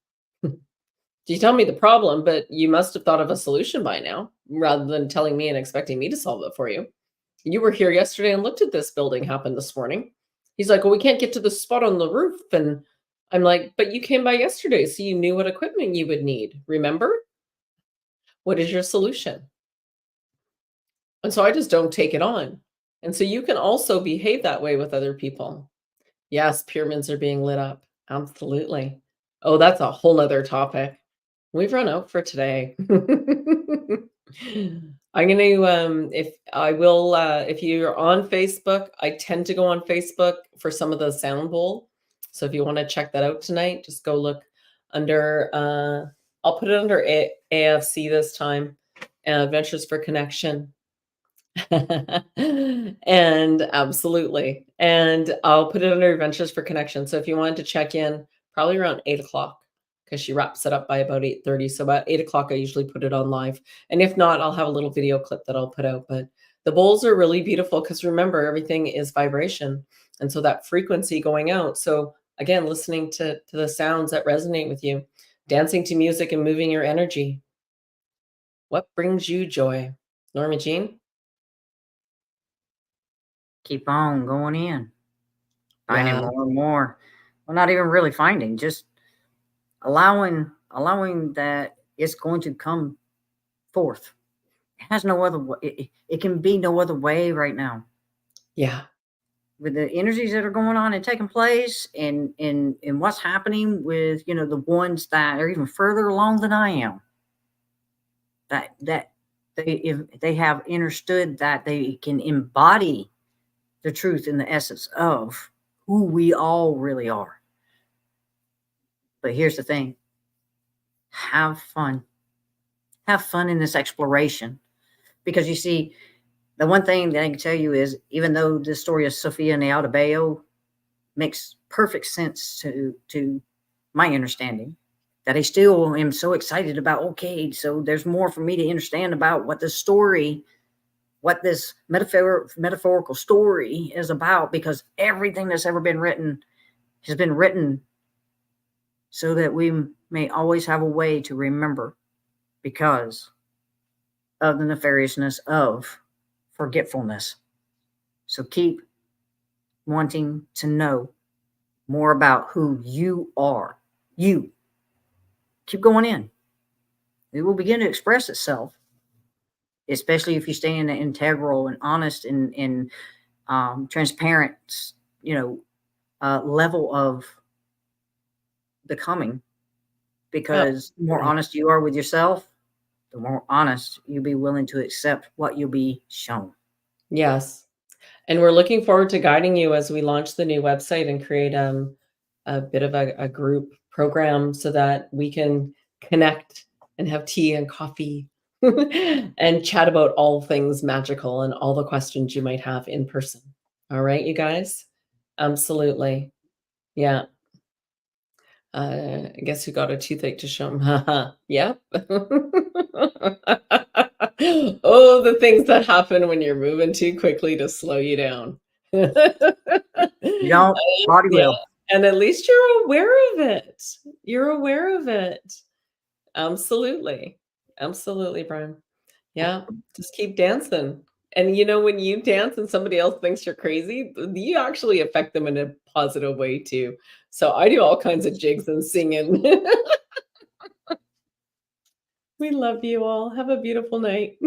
You tell me the problem, but you must have thought of a solution by now, rather than telling me and expecting me to solve it for you. You were here yesterday and looked at this building happen this morning. He's like, well, we can't get to the spot on the roof. And I'm like, but you came by yesterday, so you knew what equipment you would need. Remember? What is your solution? And so I just don't take it on. And so you can also behave that way with other people. Yes, pyramids are being lit up. Absolutely. Oh, that's a whole nother topic. We've run out for today. I'm gonna if you're on Facebook, I tend to go on Facebook for some of the sound bowl. So if you want to check that out tonight, just go look under I'll put it under AFC this time, Adventures for Connection. And absolutely. And I'll put it under Adventures for Connection. So if you wanted to check in, probably around 8 o'clock, because she wraps it up by about 8:30. So about 8 o'clock, I usually put it on live. And if not, I'll have a little video clip that I'll put out. But the bowls are really beautiful because remember, everything is vibration. And so that frequency going out. So again, listening to the sounds that resonate with you, dancing to music and moving your energy. What brings you joy? Norma Jean?
Keep on going in, finding
Yeah.
more and more. Well, not even really finding, just allowing that it's going to come forth. It has no other way. It can be no other way right now.
Yeah.
With the energies that are going on and taking place, and what's happening with the ones that are even further along than I am. That if they have understood that they can embody the truth and the essence of who we all really are. But here's the thing. Have fun. Have fun in this exploration. Because you see, the one thing that I can tell you is, even though the story of Sophia and the Aldebayo makes perfect sense to my understanding, that I still am so excited about, okay, so there's more for me to understand about what this story, what this metaphorical story is about, because everything that's ever been written has been written so that we may always have a way to remember, because of the nefariousness of forgetfulness. So keep wanting to know more about who you are. You keep going in. It will begin to express itself, especially if you stay in an integral and honest and transparent, level of becoming. Because the more honest you are with yourself, the more honest you'll be willing to accept what you'll be shown.
Yes. And we're looking forward to guiding you as we launch the new website and create a bit of a group program so that we can connect and have tea and coffee and chat about all things magical and all the questions you might have in person. All right, you guys? Absolutely. Yeah. I guess you got a toothache to show 'em. Yep. Oh, the things that happen when you're moving too quickly to slow you down.
You don't, body
Yeah,
will.
and at least you're aware of it. You're aware of it. Absolutely. Absolutely, Brian. Yeah, just keep dancing. And, when you dance and somebody else thinks you're crazy, you actually affect them in a positive way too. So I do all kinds of jigs and singing. We love you all. Have a beautiful night.